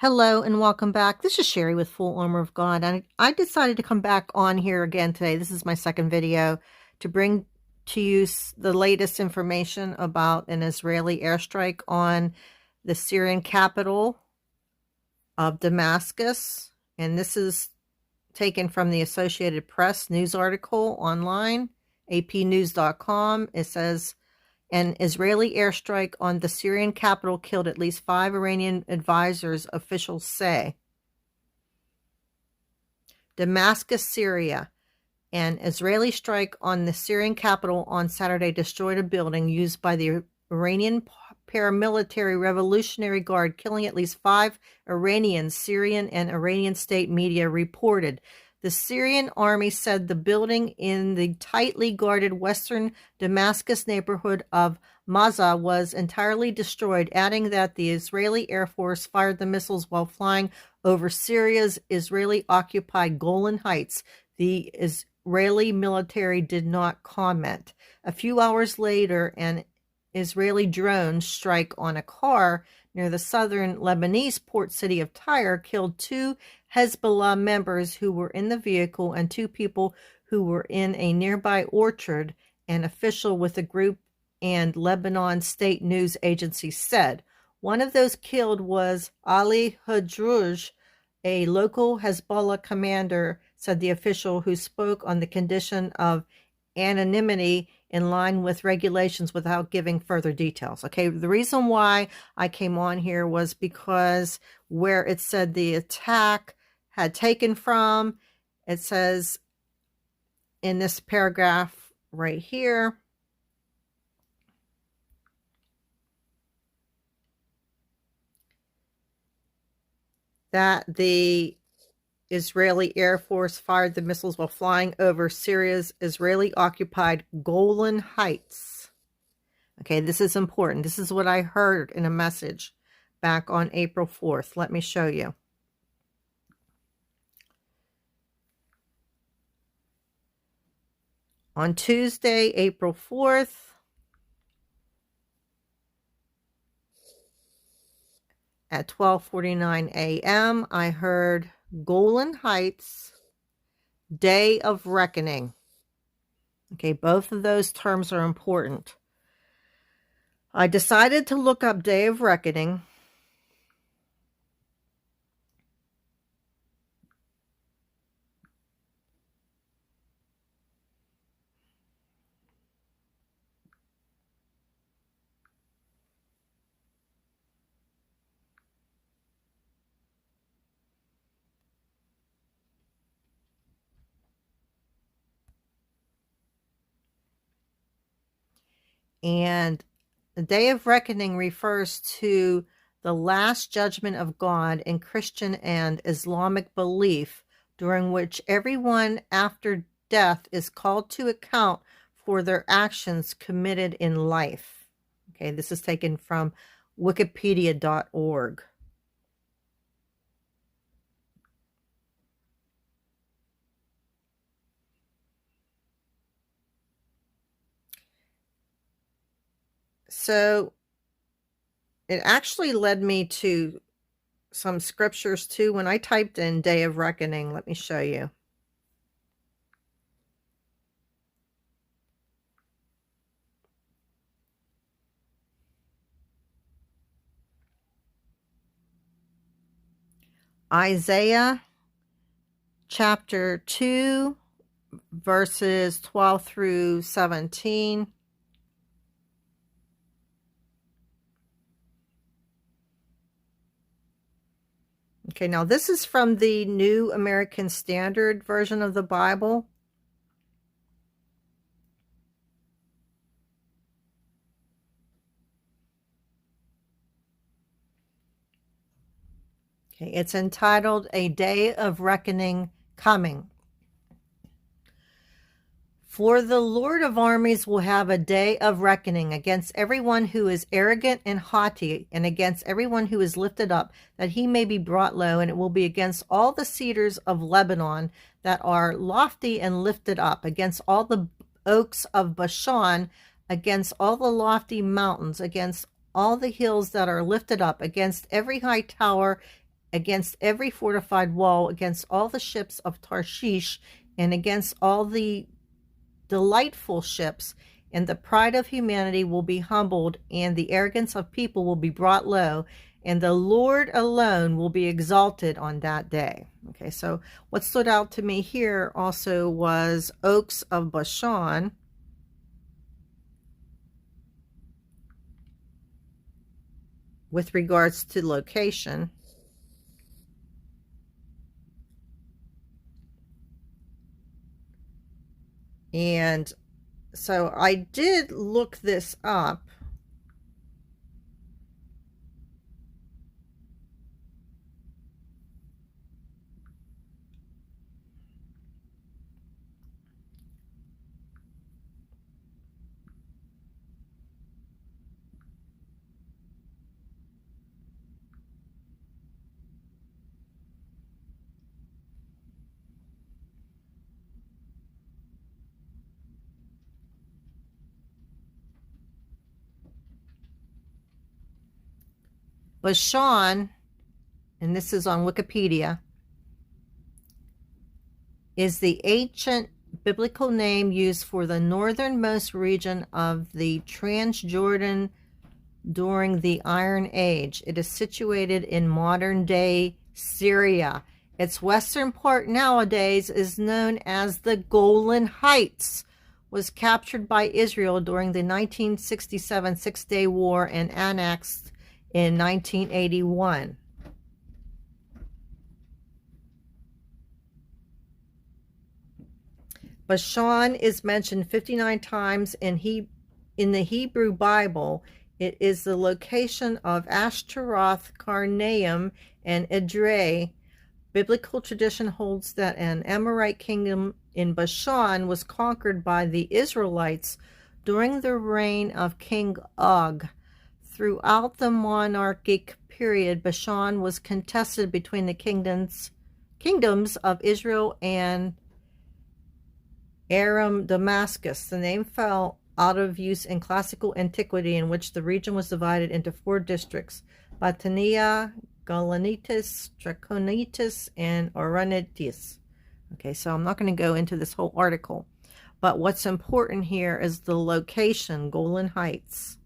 Hello and welcome back. This is Sherry with Full Armor of God. And I decided to come back on here again today. This is my second video to bring to you the latest information about an Israeli airstrike on the Syrian capital of Damascus. And this is taken from the Associated Press news article online, apnews.com. It says, an Israeli airstrike on the Syrian capital killed at least 5 Iranian advisors, officials say. Damascus, Syria. An Israeli strike on the Syrian capital on Saturday destroyed a building used by the Iranian paramilitary Revolutionary Guard, killing at least 5 Iranians, Syrian and Iranian state media reported. The Syrian army said the building in the tightly guarded western Damascus neighborhood of Mroue was entirely destroyed, adding that the Israeli Air Force fired the missiles while flying over Syria's Israeli-occupied Golan Heights. The Israeli military did not comment. A few hours later, an Israeli drone strike on a car near the southern Lebanese port city of Tyre killed 2 Hezbollah members who were in the vehicle and 2 people who were in a nearby orchard, an official with the group and Lebanon state news agency said. One of those killed was Ali Hadrouj, a local Hezbollah commander, said the official, who spoke on the condition of anonymity in line with regulations without giving further details. Okay, the reason why I came on here was because where it said the attack had taken from, it says in this paragraph right here, that the Israeli Air Force fired the missiles while flying over Syria's Israeli-occupied Golan Heights. Okay, this is important. This is what I heard in a message back on April 4th. Let me show you. On Tuesday, April 4th, at 12:49 a.m., I heard Golan Heights, Day of Reckoning. Okay, both of those terms are important. I decided to look up Day of Reckoning. And the Day of Reckoning refers to the last judgment of God in Christian and Islamic belief, during which everyone after death is called to account for their actions committed in life. Okay, this is taken from wikipedia.org. So it actually led me to some scriptures too. When I typed in Day of Reckoning, let me show you. Isaiah chapter 2, verses 12 through 17. Okay, now this is from the New American Standard Version of the Bible. Okay, it's entitled A Day of Reckoning Coming. For the Lord of armies will have a day of reckoning against everyone who is arrogant and haughty, and against everyone who is lifted up, that he may be brought low, and it will be against all the cedars of Lebanon that are lofty and lifted up, against all the oaks of Bashan, against all the lofty mountains, against all the hills that are lifted up, against every high tower against every fortified wall, against all the ships of Tarshish, and against all the delightful ships. And the pride of humanity will be humbled, and the arrogance of people will be brought low, and the Lord alone will be exalted on that day. Okay, so what stood out to me here also was oaks of Bashan. With regards to location. And so I did look this up. Bashan, and this is on Wikipedia, is the ancient biblical name used for the northernmost region of the Transjordan during the Iron Age. It is situated in modern-day Syria. Its western part nowadays is known as the Golan Heights, was captured by Israel during the 1967 Six-Day War and annexed in 1981. Bashan is mentioned 59 times in the Hebrew Bible. It is the location of Ashtaroth, Karnaim, and Edrei. Biblical tradition holds that an Amorite kingdom in Bashan was conquered by the Israelites during the reign of King Og. Throughout the monarchic period, Bashan was contested between the kingdoms of Israel and Aram Damascus. The name fell out of use in classical antiquity, in which the region was divided into 4 districts: Batania, Golhanhights, Trachonitis, and Oranitis. Okay, so I'm not going to go into this whole article, but what's important here is the location, Golan Heights.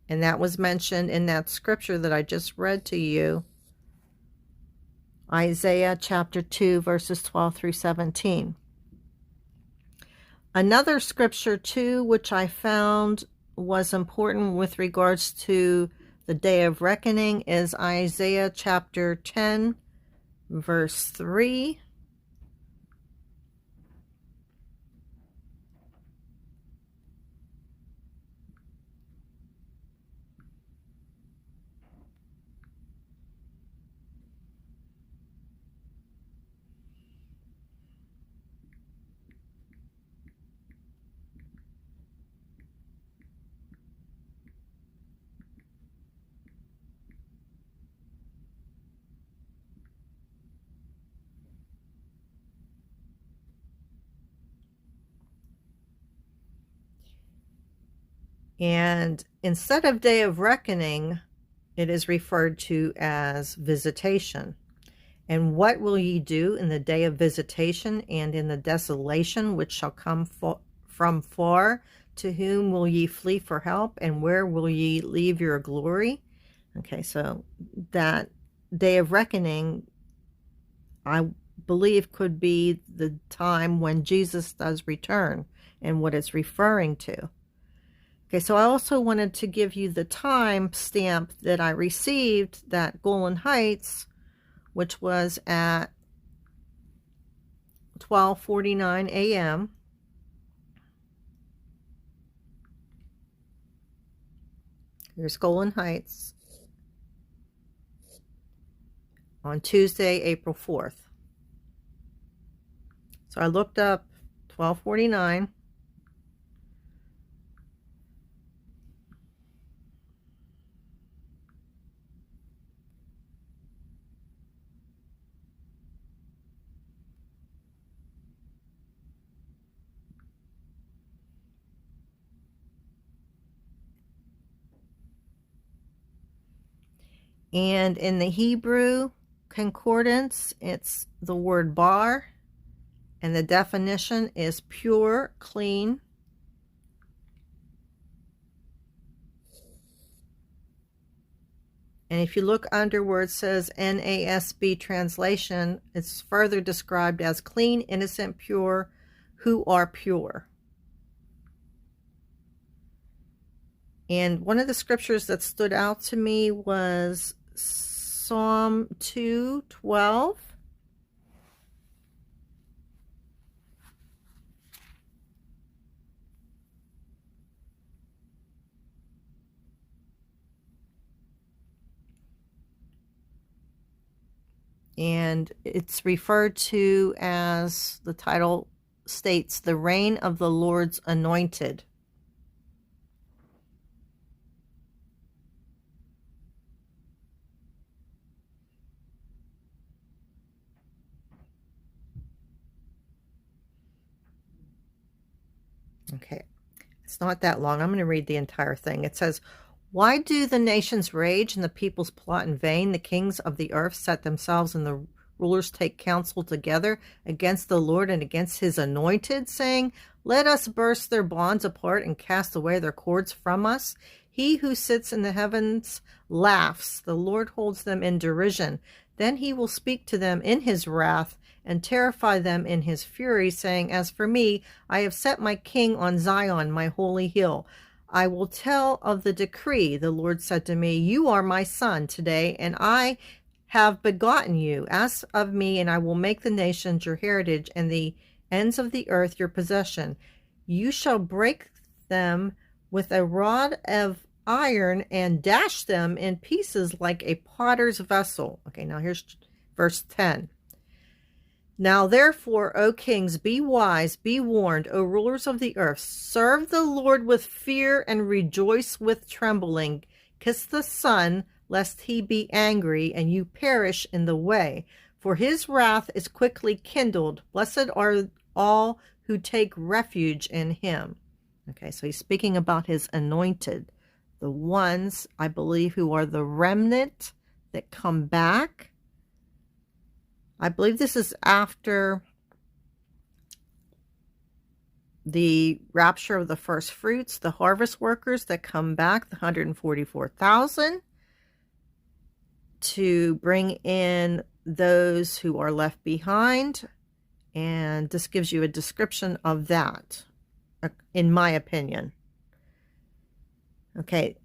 And that was mentioned in that scripture that I just read to you, Isaiah chapter 2, verses 12 through 17. Another scripture, too, which I found was important with regards to the Day of Reckoning, is Isaiah chapter 10, verse 3. And instead of Day of Reckoning, it is referred to as visitation. And what will ye do in the day of visitation and in the desolation which shall come from far? To whom will ye flee for help? And where will ye leave your glory? Okay, so that Day of Reckoning, I believe, could be the time when Jesus does return and what it's referring to. Okay, so I also wanted to give you the time stamp that I received that Golan Heights, which was at 12:49 a.m. Here's Golan Heights on Tuesday, April 4th. So I looked up 12:49. And in the Hebrew concordance, it's the word bar, and the definition is pure, clean. And if you look under where it says NASB translation, it's further described as clean, innocent, pure, who are pure. And one of the scriptures that stood out to me was Psalm 2:12. And it's referred to as, the title states, the reign of the Lord's anointed. Okay, it's not that long. I'm going to read the entire thing. It says, "Why do the nations rage and the peoples plot in vain? The kings of the earth set themselves and the rulers take counsel together against the Lord and against his anointed, saying, let us burst their bonds apart and cast away their cords from us. He who sits in the heavens laughs. The Lord holds them in derision. Then he will speak to them in his wrath and terrify them in his fury, saying, as for me, I have set my king on Zion, my holy hill. I will tell of the decree. The Lord said to me, you are my son today, and I have begotten you. Ask of me, and I will make the nations your heritage and the ends of the earth your possession. You shall break them with a rod of iron and dash them in pieces like a potter's vessel." Okay, now here's verse 10. "Now therefore, O kings, be wise, be warned, O rulers of the earth. Serve the Lord with fear and rejoice with trembling. Kiss the Son, lest he be angry and you perish in the way. For his wrath is quickly kindled. Blessed are all who take refuge in him." Okay, so he's speaking about his anointed, the ones, I believe, who are the remnant that come back. I believe this is after the rapture of the first fruits, the harvest workers that come back, the 144,000, to bring in those who are left behind. And this gives you a description of that, in my opinion. Okay.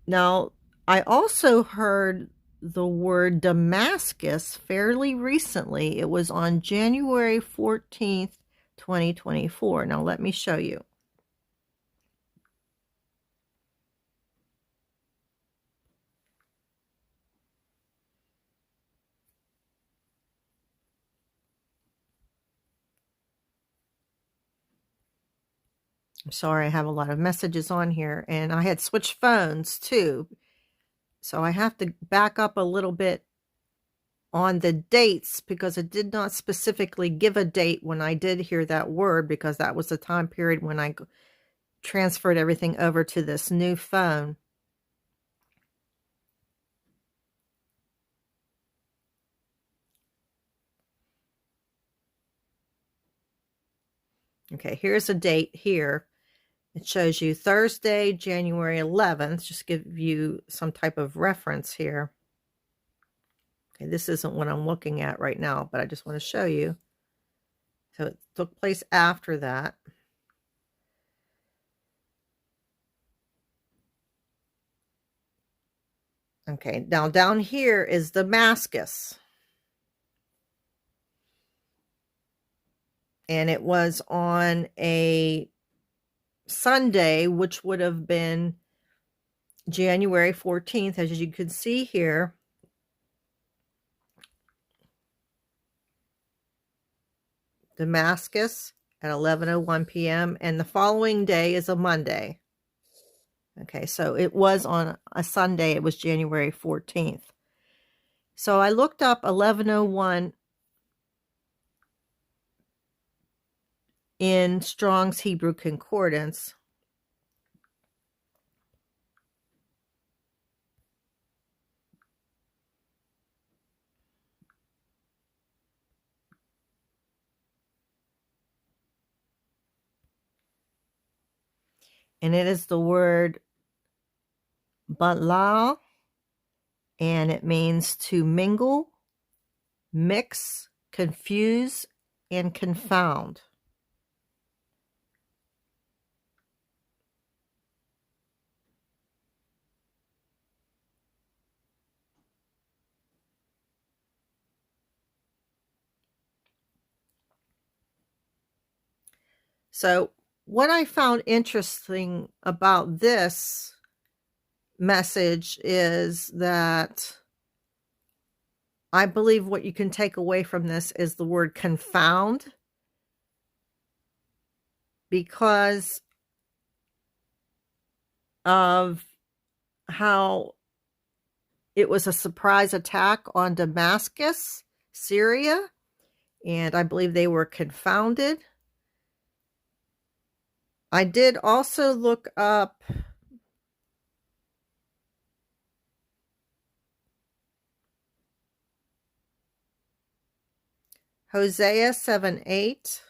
Now, I also heard the word Damascus fairly recently. It was on January 14th, 2024. Now, let me show you. I'm sorry, I have a lot of messages on here, and I had switched phones too. So I have to back up a little bit on the dates because it did not specifically give a date when I did hear that word, because that was the time period when I transferred everything over to this new phone. Okay, here's a date here. It shows you Thursday, January 11th. Just give you some type of reference here. Okay, this isn't what I'm looking at right now, but I just want to show you. So it took place after that. Okay, now down here is Damascus. And it was on a Sunday, which would have been January 14th, as you can see here. Damascus at 11:01 p.m. And the following day is a Monday. Okay, so it was on a Sunday. It was January 14th. So I looked up 11:01 in Strong's Hebrew Concordance. and it is the word balal, and it means to mingle, mix, confuse, and confound. So what I found interesting about this message is that I believe what you can take away from this is the word confound, because of how it was a surprise attack on Damascus, Syria, and I believe they were confounded. I did also look up Hosea 7:8.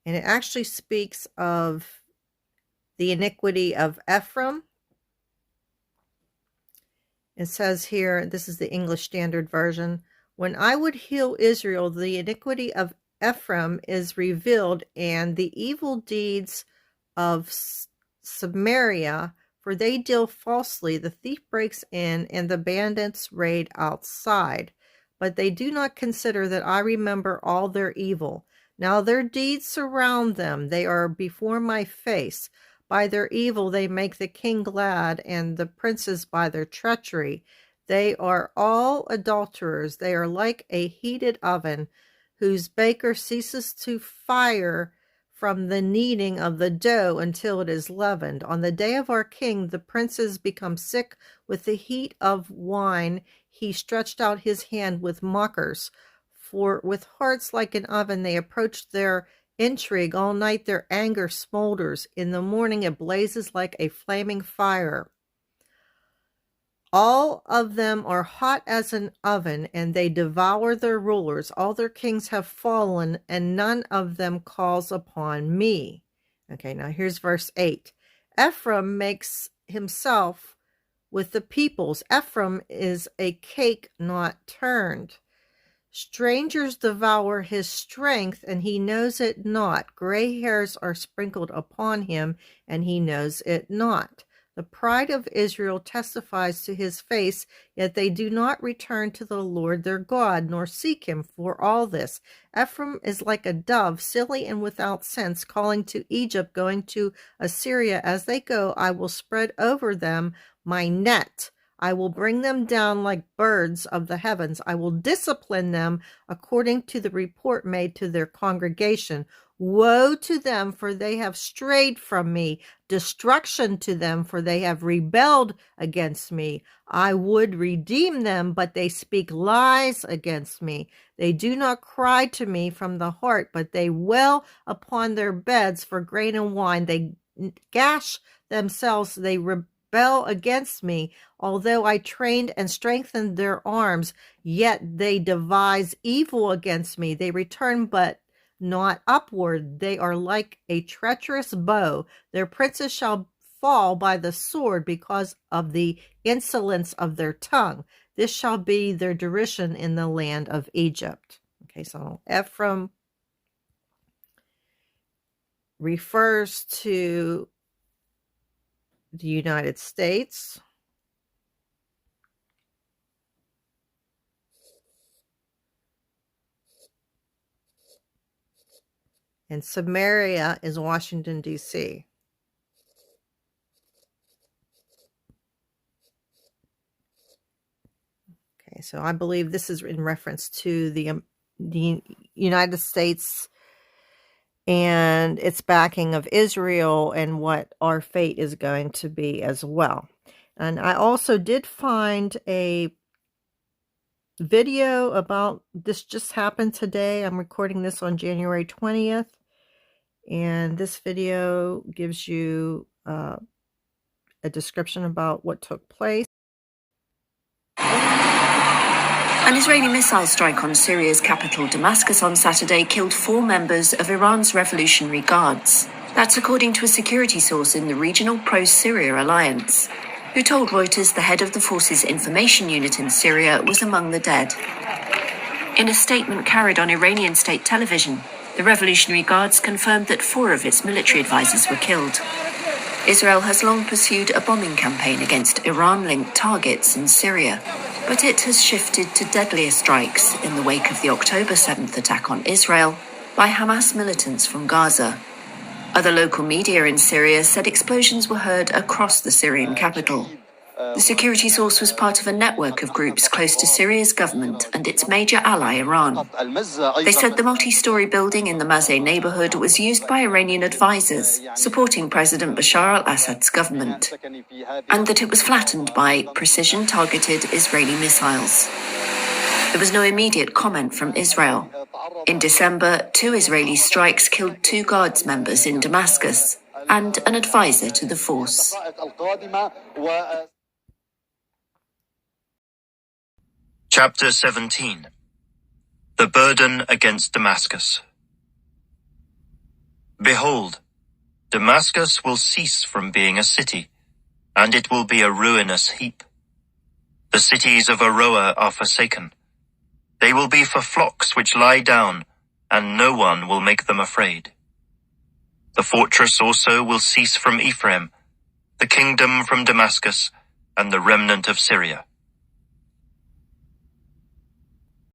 And it actually speaks of the iniquity of Ephraim. It says here, this is the English Standard Version, when I would heal Israel, the iniquity of Ephraim is revealed, and the evil deeds of Samaria, for they deal falsely. The thief breaks in, and the bandits raid outside. But they do not consider that I remember all their evil. Now their deeds surround them. They are before my face. By their evil they make the king glad, and the princes by their treachery. They are all adulterers. They are like a heated oven, whose baker ceases to fire from the kneading of the dough until it is leavened. On the day of our king, the princes become sick with the heat of wine. He stretched out his hand with mockers. For with hearts like an oven, they approach their intrigue. All night their anger smolders. In the morning it blazes like a flaming fire. All of them are hot as an oven, and they devour their rulers. All their kings have fallen, and none of them calls upon me. Okay, now here's verse 8. Ephraim makes himself with the peoples. Ephraim is a cake not turned. Strangers devour his strength, and he knows it not. Gray hairs are sprinkled upon him, and he knows it not. The pride of Israel testifies to his face, yet they do not return to the Lord their God, nor seek him for all this. Ephraim is like a dove, silly and without sense, calling to Egypt, going to Assyria. As they go, I will spread over them my net. I will bring them down like birds of the heavens. I will discipline them according to the report made to their congregation. Woe to them, for they have strayed from me. Destruction to them, for they have rebelled against me. I would redeem them, but they speak lies against me. They do not cry to me from the heart, but they wail upon their beds for grain and wine. They gash themselves, they rebel against me. Although I trained and strengthened their arms, yet they devise evil against me. They return, but not upward. They are like a treacherous bow. Their princes shall fall by the sword because of the insolence of their tongue. This shall be their derision in the land of Egypt. Okay, so Ephraim refers to the United States. And Samaria is Washington, D.C. Okay, so I believe this is in reference to the United States and its backing of Israel and what our fate is going to be as well. And I also did find a video about this, just happened today. I'm recording this on January 20th. And this video gives you a description about what took place. An Israeli missile strike on Syria's capital Damascus on Saturday killed 4 members of Iran's Revolutionary Guards. That's according to a security source in the regional pro-Syria alliance, who told Reuters the head of the force's information unit in Syria was among the dead. In a statement carried on Iranian state television, the Revolutionary Guards confirmed that 4 of its military advisors were killed. Israel has long pursued a bombing campaign against Iran-linked targets in Syria, but it has shifted to deadlier strikes in the wake of the October 7th attack on Israel by Hamas militants from Gaza. Other local media in Syria said explosions were heard across the Syrian capital. The security source was part of a network of groups close to Syria's government and its major ally, Iran. They said the multi-story building in the Mroue neighborhood was used by Iranian advisors supporting President Bashar al-Assad's government, and that it was flattened by precision-targeted Israeli missiles. There was no immediate comment from Israel. In December, 2 Israeli strikes killed 2 Guards members in Damascus and an advisor to the force. Chapter 17. The Burden Against Damascus. Behold, Damascus will cease from being a city, and it will be a ruinous heap. The cities of Mroue are forsaken. They will be for flocks which lie down, and no one will make them afraid. The fortress also will cease from Ephraim, the kingdom from Damascus, and the remnant of Syria.